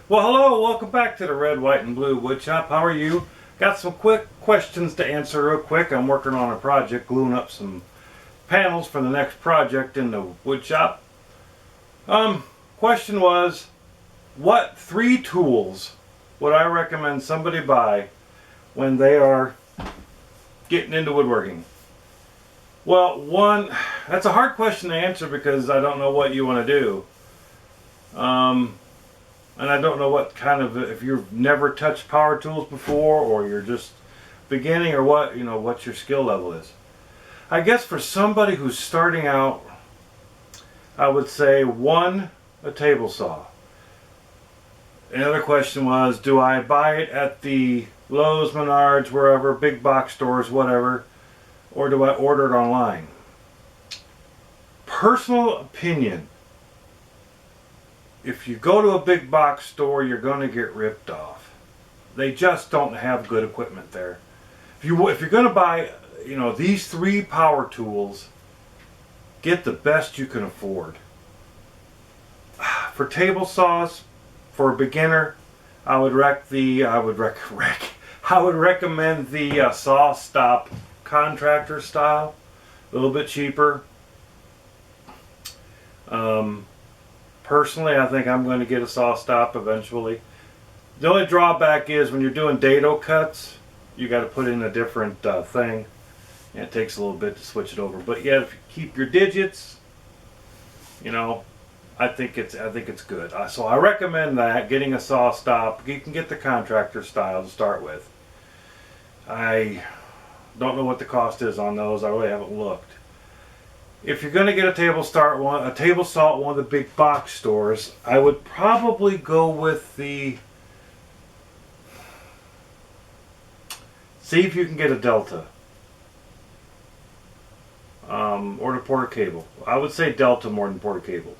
Well, hello, welcome back to the Red, White, and Blue Woodshop. How are you? Got some quick questions to answer real quick. I'm working on a project, gluing up some panels for the next project in the woodshop. Question was, what 3 tools would I recommend somebody buy when they are getting into woodworking? Well, one, that's a hard question to answer because I don't know what you want to do. And I don't know what kind of, if you've never touched power tools before or you're just beginning or what, what your skill level is. I guess for somebody who's starting out, I would say 1, a table saw. Another question was, do I buy it at the Lowe's, Menards, wherever, big box stores, whatever, or do I order it online? Personal opinion. If you go to a big box store, you're going to get ripped off. They just don't have good equipment there. If you're going to buy, these 3 power tools, get the best you can afford. For table saws, for a beginner, I would recommend the Saw Stop contractor style, a little bit cheaper. Personally, I think I'm going to get a Saw Stop eventually. The only drawback is when you're doing dado cuts, you got to put in a different thing, and it takes a little bit to switch it over. But yeah, if you keep your digits, I think it's good. So I recommend that, getting a Saw Stop. You can get the contractor style to start with. I don't know what the cost is on those. I really haven't looked. If you're going to get a table saw at one of the big box stores, I would probably go with see if you can get a Delta. Or the Porter Cable. I would say Delta more than Porter Cable.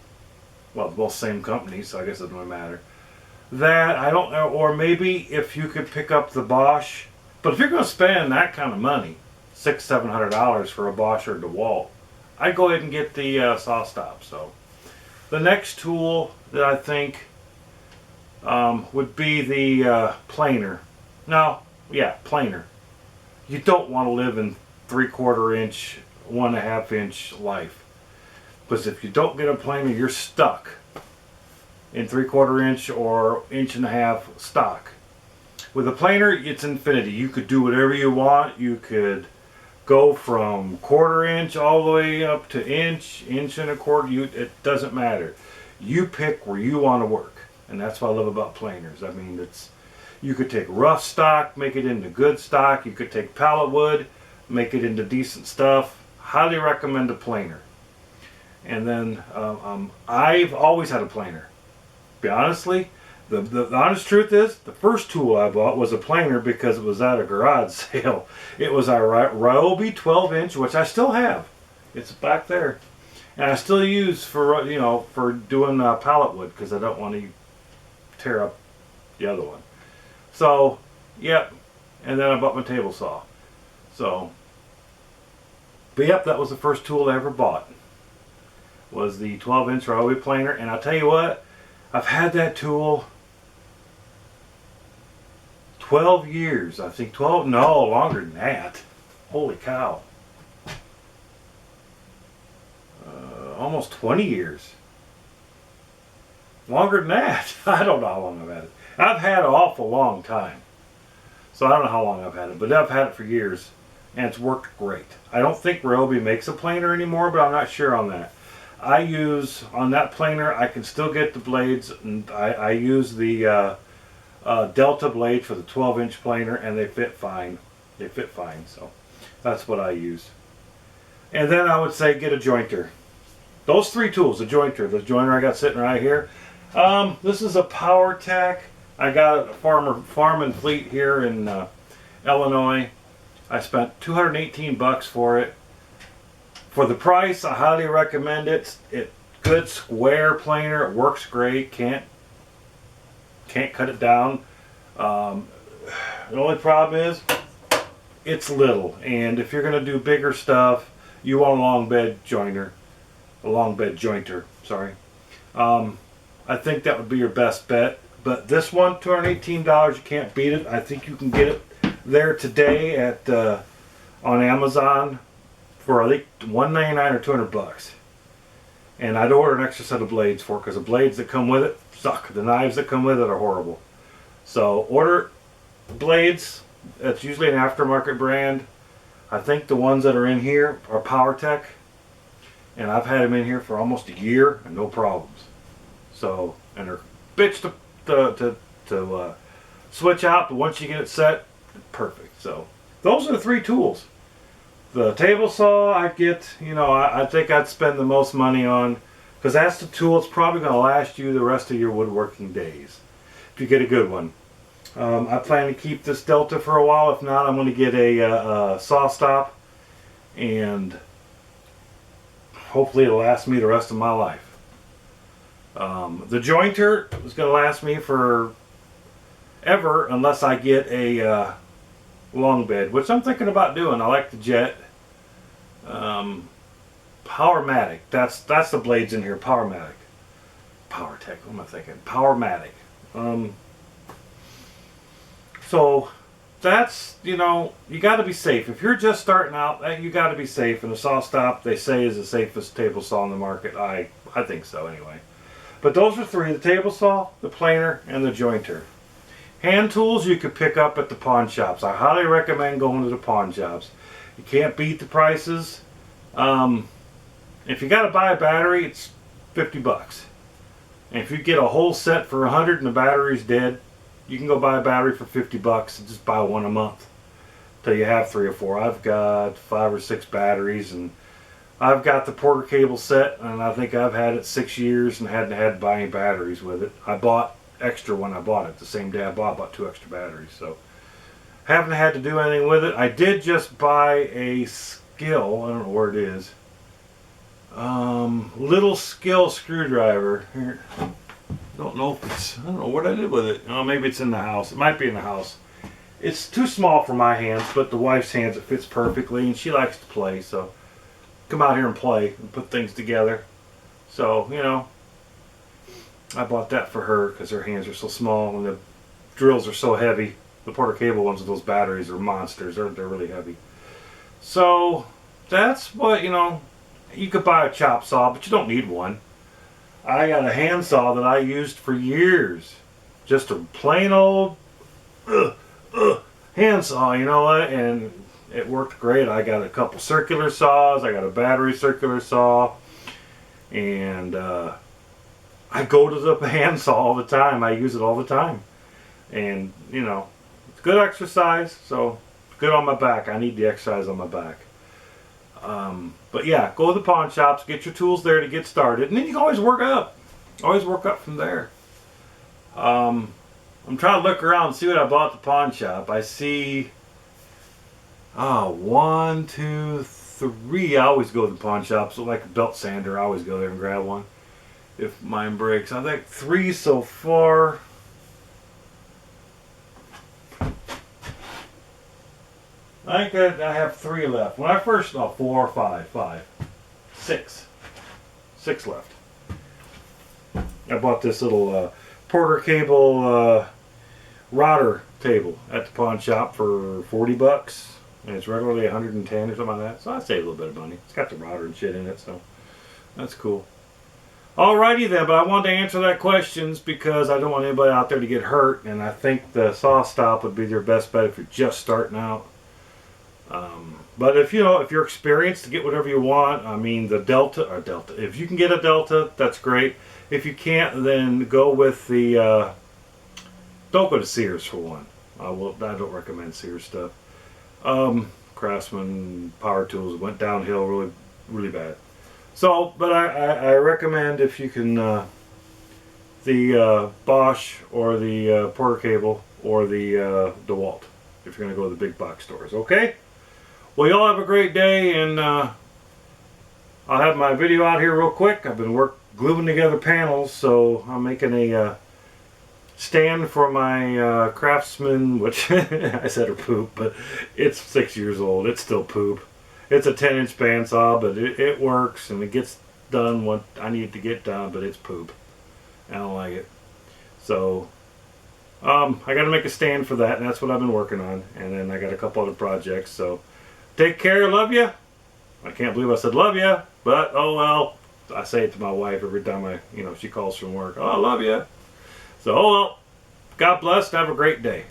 Well, both same company, so I guess it doesn't matter. That, I don't know, or maybe if you could pick up the Bosch. But if you're going to spend that kind of money, $600-700 for a Bosch or DeWalt, I'd go ahead and get the Saw Stop. So the next tool that I think would be the planer. Planer. You don't want to live in 3/4 inch, 1.5 inch life. Because if you don't get a planer, you're stuck in 3/4 inch or 1.5 inch stock. With a planer, it's infinity. You could do whatever you want. You could go from 1/4 inch all the way up to inch, 1.25 inch. It doesn't matter. You pick where you want to work, and that's what I love about planers. I mean, you could take rough stock, make it into good stock. You could take pallet wood, make it into decent stuff. Highly recommend a planer. And then I've always had a planer. Honestly, the honest truth is, the first tool I bought was a planer because it was at a garage sale. It was a Ryobi 12 inch, which I still have. It's back there. And I still use for doing pallet wood because I don't want to tear up the other one. So, yep. And then I bought my table saw. So, but yep, that was the first tool I ever bought. Was the 12 inch Ryobi planer. And I'll tell you what, I've had that tool 12 years, I think. Longer than that. Holy cow. Almost 20 years. Longer than that. I don't know how long I've had it. I've had it an awful long time. So I don't know how long I've had it, but I've had it for years, and it's worked great. I don't think Ryobi makes a planer anymore, but I'm not sure on that. I use, on that planer, I can still get the blades, and I use the Delta blade for the 12 inch planer, and they fit fine. So that's what I use. And then I would say get a jointer. Those 3 tools, the jointer I got sitting right here. This is a PowerTech. I got it at Farm and Fleet here in Illinois. I spent $218 for it. For the price, I highly recommend it. It's good square planer. It works great. Can't cut it down. The only problem is it's little, and if you're going to do bigger stuff, you want a long bed jointer. Sorry. I think that would be your best bet. But this one, $218, you can't beat it. I think you can get it there today at on Amazon for I think $199 or 200 bucks. And I'd order an extra set of blades for it because the blades that come with it suck. The knives that come with it are horrible. So order blades. It's usually an aftermarket brand. I think the ones that are in here are PowerTech, and I've had them in here for almost a year and no problems. So, and they're bitch to switch out, but once you get it set, perfect. So those are the three tools. The table saw I get, you know, I think I'd spend the most money on, because that's the tool that's probably going to last you the rest of your woodworking days if you get a good one. I plan to keep this Delta for a while. If not, I'm going to get a saw stop, and hopefully it'll last me the rest of my life. The jointer is going to last me for ever unless I get a long bed, which I'm thinking about doing. I like the Jet. Powermatic. That's the blades in here. Powermatic. PowerTech. What am I thinking? Powermatic. So that's, you know, you got to be safe. If you're just starting out, you got to be safe. And the saw stop, they say, is the safest table saw on the market. I think so anyway. But those are three: the table saw, the planer, and the jointer. Hand tools you could pick up at the pawn shops. I highly recommend going to the pawn shops. You can't beat the prices. If you got to buy a battery, it's 50 bucks. And if you get a whole set for 100 and the battery's dead, you can go buy a battery for 50 bucks and just buy one a month till you have 3 or 4. I've got 5 or 6 batteries, and I've got the Porter cable set, and I think I've had it 6 years and hadn't had to buy any batteries with it. I bought extra when I bought it. The same day I bought 2 extra batteries, so haven't had to do anything with it. I did just buy a Skill, I don't know where it is, little Skill screwdriver. Here, don't know if it's, I don't know what I did with it. Oh, maybe it's in the house. It might be in the house. It's too small for my hands, but the wife's hands, it fits perfectly, and she likes to play, so come out here and play and put things together. So, you know, I bought that for her because her hands are so small and the drills are so heavy. The Porter cable ones with those batteries are monsters. They're really heavy. So that's what, you know, you could buy a chop saw, but you don't need one. I got a hand saw that I used for years. Just a plain old hand saw, you know what? And it worked great. I got a couple circular saws. I got a battery circular saw. And I go to the hand saw all the time. I use it all the time. And, you know, it's good exercise. So, good on my back. I need the exercise on my back. But yeah, go to the pawn shops. Get your tools there to get started. And then you can always work up. Always work up from there. I'm trying to look around and see what I bought at the pawn shop. I see... 1, 2, 3. I always go to the pawn shop. So like a belt sander, I always go there and grab one if mine breaks. I think 3 so far. I think I have 3 left. When I first, 4 or 5. 6 left. I bought this little Porter cable router table at the pawn shop for 40 bucks. And it's regularly 110 or something like that. So I saved a little bit of money. It's got the router and shit in it, so that's cool. Alrighty then, but I wanted to answer that questions because I don't want anybody out there to get hurt, and I think the saw stop would be your best bet if you're just starting out. But if you're experienced, to get whatever you want. I mean, the Delta. If you can get a Delta, that's great. If you can't, then go with the. Don't go to Sears for one. I don't recommend Sears stuff. Craftsman, Power Tools went downhill really, really bad. So, but I recommend if you can the Bosch or the Porter cable or the DeWalt if you're going to go to the big box stores. Okay. Well, y'all have a great day, and I'll have my video out here real quick. I've been gluing together panels, so I'm making a stand for my Craftsman, which I said are poop, but it's 6 years old. It's still poop. It's a 10-inch bandsaw, but it works, and it gets done what I need it to get done, but it's poop. I don't like it. So I got to make a stand for that, and that's what I've been working on. And then I got a couple other projects. So take care. Love you. I can't believe I said love you, but oh well. I say it to my wife every time she calls from work. Oh, I love you. So oh well. God bless and have a great day.